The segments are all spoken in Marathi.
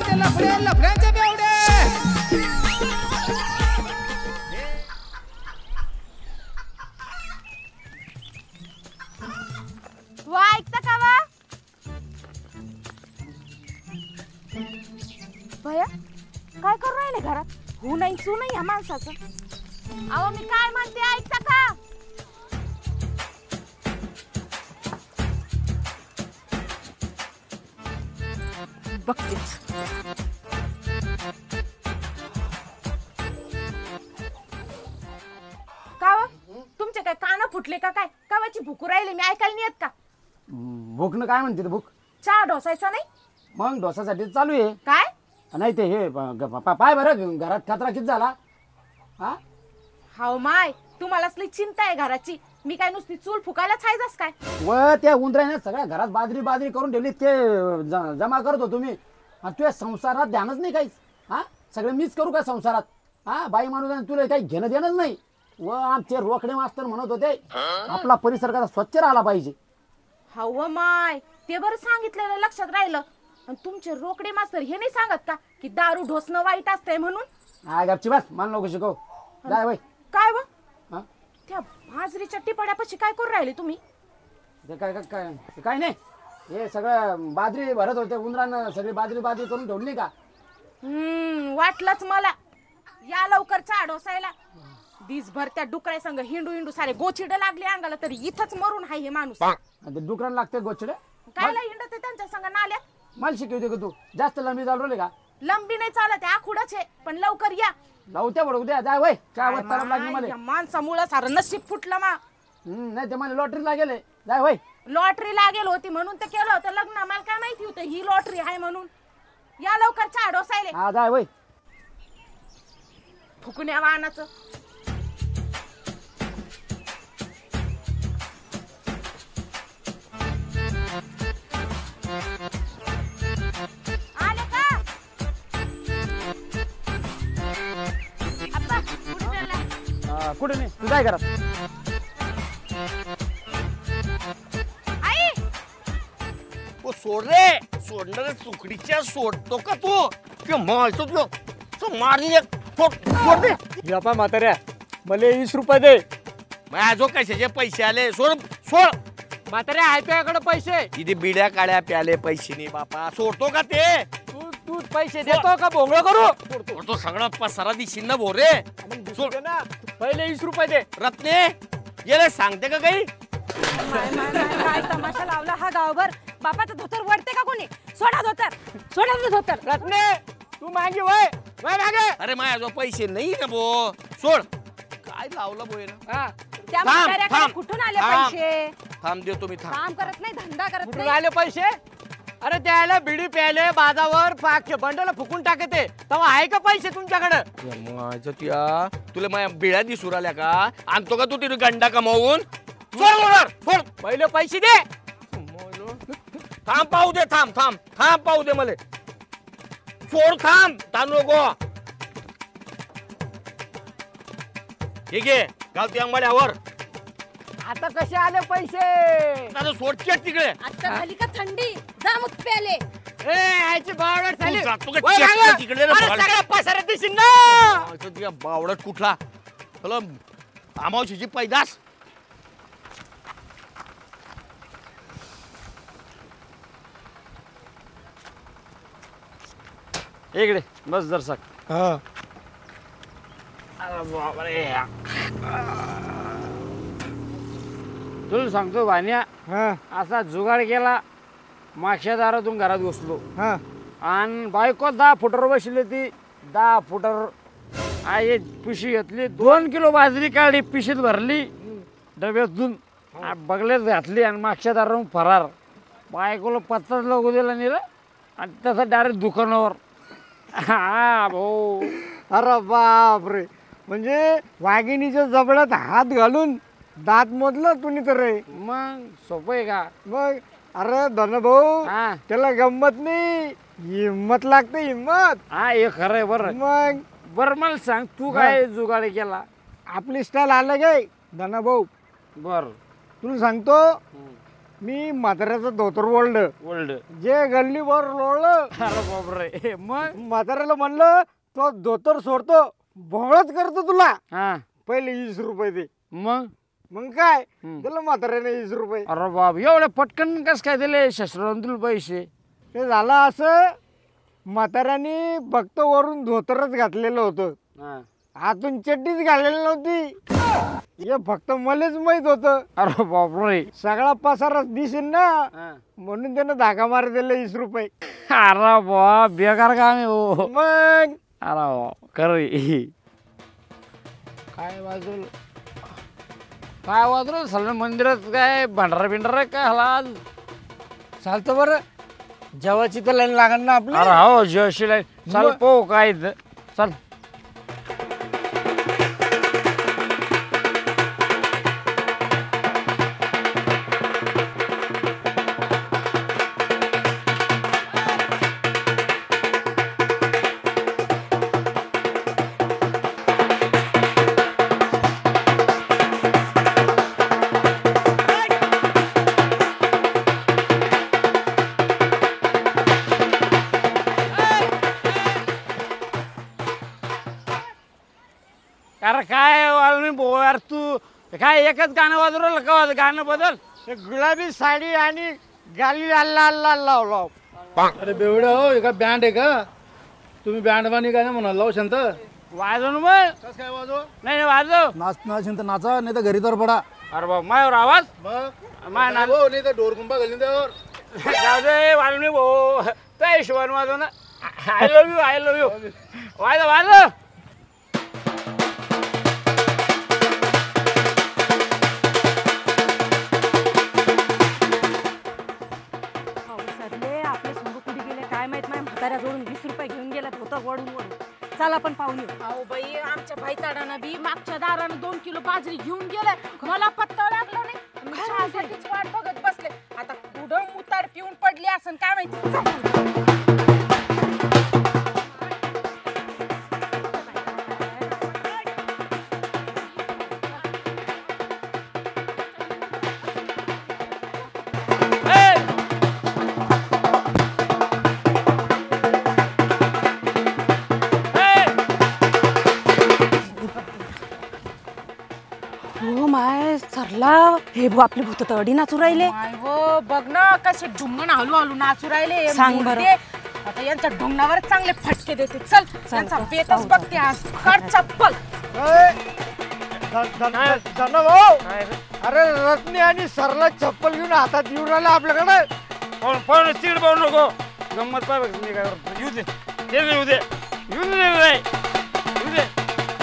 ते लफडे लफड्यांचे बेवडे. वा ऐकता का वा भया काय करू राहिले घरात हो नाही सू नाही या माणसाचं. अहो मी काय म्हणते ऐकता का. बघतेच का तुमचे काय कान फुटले का काय कावाची भूक राहिले मी ऐकायला नाही येत का. भूकनं काय म्हणते भूक चहा ढोसायचा नाही मग डोसासाठी चालू आहे काय नाही ते हे पाय बरं घरात कचरा किती झाला. हा हाव माय तुम्हालाच लई चिंता आहे घराची. मी काय नुसती चूल फुकायलाच हायजास काय. व त्या उंदराने सगळ्या घरात बाजरी बाजरी करून ठेवली ते जमा करत होतो मी. तुझ्या संसारात ध्यानच नाही काहीच. हा सगळं मीच करू का संसारात. हा बाई माणूस तुला काही घेणं देणंच नाही. व आमचे रोकडे मास्तर म्हणत होते आपला परिसर कसा स्वच्छ राहिला पाहिजे. हाव माय ते बरं सांगितलेलं लक्षात राहिलं. आणि तुमचे रोकडे मास्तर हे नाही सांगत का की दारू ढोसणं वाईट असतंय म्हणून. हा गपची बस मला नको शिकव जाय वय. काय व त्या बाजरीच्या टिपाड्यापाशी काय करू राहिले तुम्ही. ते काय काय काय नाही हे सगळं बाजरी भरत होते उंदरानं सगळी बाजरी बाजरी करून ठेवली का. वाटलंच मला. या लवकर चहा ढोसायला. दिसभर त्या डुकऱ्या संग हिंडू हिंडू सारे गोचिड लागले अंगाला तरी इथंच मरून हाय हे माणूस. ते डुकरांना लागते गोचडे कायला हिंडते त्यांच्या संग नाल्यात. मला शिकवते का तू जास्त लंबी चालवले का. लंबी नाही चालत आखुडच आहे पण लवकर या. लावत्या बडू द्या जाय वय चहा वाजता लागली मला. माणसामुळं सारं नशीब फुटलं मा. नाही ते मला लॉटरी लागेल जाय वय. लॉटरी लागेल होती म्हणून तर केलं होतं लग्न. मला काय माहिती होतं ही लॉटरी आहे म्हणून. या लवकर चहा ढोसायले. हा जाय वय. फुकण्या वाहनाचं आले का अप्पा कुठे चालला. कुठे नाही तू जाय घरात. आई ओ सोड रे सोडणार चुकडीच्या सोडतो का तू कि मारतो तू मारली एक सोड दे. बापा म्हाताऱ्या मला 20 रुपये दे. माझ्या जो कशाचे पैसे आले सोड सोड. म्हाताऱ्या आहे तुझ्याकडे पैसे. तिथे बिड्या काड्या प्याले पैसे नाही बापा सोडतो का ते. तू पैसे देतो का भोंगळ करू. तो सगळा पसारा दिशील ना भोरे. सोड ना पहिले 20 रुपये दे. रत्ने गेले सांगते का काही. काय तमाशा लावला हा गावभर. बापाचं धोतर वडते का कोणी. सोडा धोतर सोडा धोतर. रत्ने तू मागे वय वय मागे. अरे माझ्या जो पैसे नाही ना भो सोड. काय लावलं बोय ना. त्या म्हाताऱ्याकडे कुठून आले पैसे. थांब देतो मी थांब. काम करत नाही धंदा करत कुठून नाही. आले पैसे. अरे त्याला बिडी प्यायले बाजावर पाक बंडला फुकून टाकते तेव्हा आहे का पैसे तुमच्याकडे. माझं त्या तुला माझ्या बिळ्या दिसून आल्या का. आणतो का तू तिथे गंडा कमावून. सोड सोड पहिले पैसे दे. थांब पाहू दे थांब थांब थांब पाहू दे मला. सोड थांब तांदू नको. ठीक आहे गावती आंबाड्यावर. आता कसे आले पैसे. आता सोडचेट तिकडे. आता झाली का थंडी जा मग प्याले. याची बावडट झाली. तू जातो का चेक तिकडे रे बावडट. सगळ्या पसाऱ्यात दिसेल ना. तुझ्या बावडट कुठला चला अमावशीची पैदास. इकडे बस जरसाक. तुला सांगतो भान्या असा जुगाड केला. मागच्या दारातून घरात घुसलो आणि बायको 10 फुटावर बसली. ती 10 फुटावर आई पिशी घेतली 2 किलो बाजरी काढली पिशीत भरली डब्यातून बगल्यात घातली आणि मागच्या दारातून फरार. बायकोला पत्ताच लागू दिला नाही रे आणि तसं डायरेक्ट दुकानावर. हा भाऊ. अरे बापरे म्हणजे वाघिणीच्या जबड्यात हात घालून दात मोडलं तुम्ही तर रे. मग सोपं आहे का. मग अरे धनभाऊ त्याला गंमत नाही हिम्मत लागते हिम्मत. हा हे खरं आहे. बरं मग बरं मला सांग तू काय जुगाड केला. आपली स्टाईल आलं गे धनभाऊ. बर तुला सांगतो मी म्हाताऱ्याचं धोतर ओढलं, ओल्ड जे गल्लीभर लोळलं. अरे बापरे. मग म्हाताऱ्याला म्हणलं तो धोतर सोडतो, भोंगळच करतो तुला, हा पहिले 20 रुपये दे. मग मग काय दिलं म्हाताऱ्याने 20 रुपये. अरे बाप, एवढे पटकन कस काय दिले शस्त्रावरून तुला पैसे? ते झालं असं, म्हाताऱ्याने फक्त वरून धोतरच घातलेलं होतं, हा. आतून चड्डीच घालेली नव्हती. हे फक्त मलाच माहित होतं. अरे बापरे. सगळा पसाराच दिसेल ना, हा. म्हणून त्यानं धागा मार दिले 20 रुपये. अरे बा, बेकार काम आहे हो. मग अरे बा, खरं काय वाजवलं, काय वाजवलं सगळं मंदिरात? काय भांडारा बिंडारा काय हला? चालतं बरं, जेवायची तर लाईन लागणार ना आपली. अरे हो जयशिला चल पो काय इथं. चल अरे काय वाजवून भाऊ यार, तू काय एकच गाणं वाजवलं का? गाणं बदल. ते गुलाबी साडी आणि गाली अल्ला अल्ला लाव. अरे बेवड्या हो, एका बँड आहे का? तुम्ही बँड बानी काय म्हणाल लाव शांत. वाजव ना मग. कस काय वाजव? नाही वाजव. नाच शांत नाचा, नाही तर घरी तर पडा. अरे बाबा मायावर आवाज. मग माय ना नाही तर डोर कुंभा घालून त्यावर. जाऊ दे वाजव नाही भाऊ, त्या हिशोबाने वाजव ना. I love you, I love you. वाजव वाजव. आपले संघ कुठे गेले काय माहित नाही. म्हाताऱ्या जोडून 20 रुपये घेऊन गेल्यात होतं वडून. चला पण पाहून येऊ. अहो बाई, आमच्या भाईचाडानं बी मागच्या दारानं 2 किलो बाजरी घेऊन गेलाय. मला पत्ता लागला नाही, मी चहासाठीच वाट बघत बसले. आता कुठं मुतार पिऊन पडली असन काय माहिती. हो माय सरला, हे भाऊ आपली भूत तडी नाचू राहिले. माय हो, बघ ना कसे ढुंगण हळूहळू नाचू राहिले. सांग बरं. आता यांच्या ढुंगणावर चांगले फटके देते. चल त्यांचा बेतच बघते आज. काढ चप्पल. भाऊ, अरे रत्नी आणि सरला चप्पल घेऊन हातात येऊन राहिला आपल्याकडे. पण चिड पाहू नको, गंमत पाहिजे. मी काय करतो, येऊ दे, येऊ दे, येऊ दे, येऊ दे.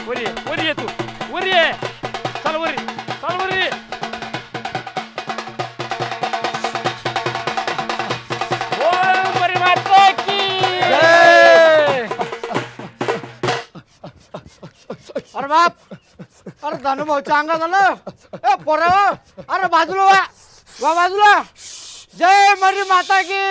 वरी वरी ये, तू वरी ये. चल वरी, चल वरी. बोल बरी माता की. अरे बाप, अरे धनुभाऊ चांगला झालं. ए पोरा, अरे बाजूला वा बाजूला. जय मरी माता की.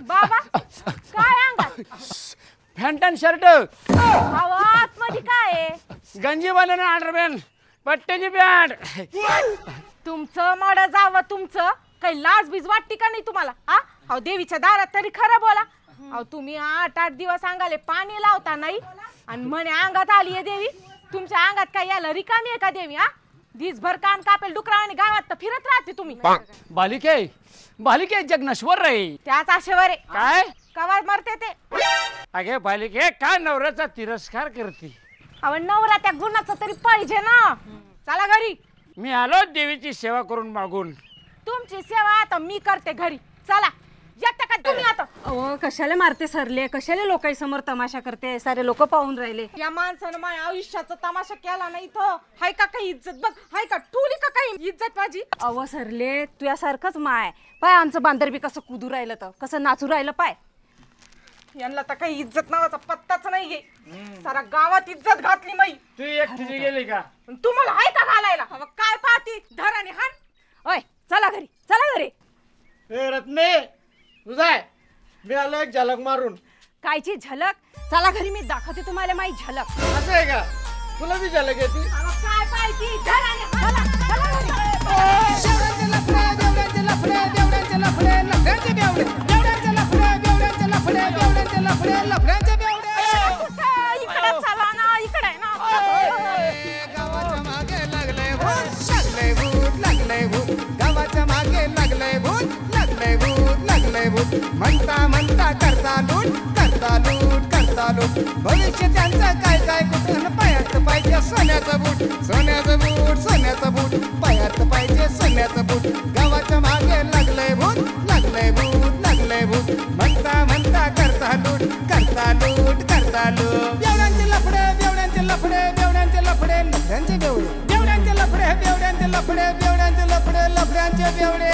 बाबा काय अंगात? पॅन्ट आणि शर्ट, आतमध्ये काय आहे? गंजी बनवून अंडरपॅन्ट, पट्ट्याची पॅन्ट. तुमचं मड जावं तुमचं. काही लाज बीज वाटते का नाही तुम्हाला? हा, अहो देवीच्या दारात तरी खरं बोला. अहो तुम्ही 8-8 दिवस अंगाले पाणी लावता नाही आणि म्हणे अंगात आली आहे देवी. तुमच्या अंगात काय याला रिकामी आहे का देवी? हा, दिसभर कान कापेल डुकरा आणि गावात तर फिरत राहते तुम्ही. बालिके बालिके जग नश्वर रे. त्याच आशेवर आहे. काय कवा मरते ते? अगे बालिके, काय नवऱ्याचा तिरस्कार करते? अहो नवरा त्या गुणाचा तरी पाहिजे ना. चला घरी. मी आलो देवीची सेवा करून मागून. तुमची सेवा आता मी करते घरी. चला येते का तुम्ही आता? अहो कशाला मारते सरले, कशाला लोकांनी समोर तमाशा करते. सारे लोक पाहून राहिले. या माणसानं माझ्या आयुष्याचा तमाशा केला नाही इथं. हाय का काही इज्जत? बघ हाय का ठुली का काही इज्जत माझी? अहो सरले, तुझ्यासारखंच माय पाय. आमचं बांदर बी कसं कुदू राहिलं, तर कसं नाचू राहिलं पाय. यांना तर काही इज्जत नावाचा पत्ताच नाहीये. सारा गावात इज्जत घातली माई. तू एकटीची गेली का? तुम्हाला हाय का घालायला? अहो, काय पाहती धर आणि हाण. ओय चला घरी चला घरी. ए रत्ने तुझा आहे मी आलो एक झलक मारून. कायची झलक? चला घरी मी दाखवते तुम्हाला माझी झलक. असं आहे का? तुला बी झलक येते? काय पाहिजे चला घरी. इकडे चला ना इकडे ना. गावाच्या मागे लागलंय भूत लागलंय भूत गावाच्या मागे लागलंय भूत लागलंय भूत म्हणता म्हणता करता लूट भविष्य त्यांचं काय काय कुठून पायात पाहिजे सोन्याचं बूट पायात पाहिजे सोन्याचं बूट गावाच्या मागे लागलंय भूत म्हणता म्हणता करता लूट बेवड्यांचे लफडे लफड्यांचे बेवड्यांचे लफड्यांचे बेवडे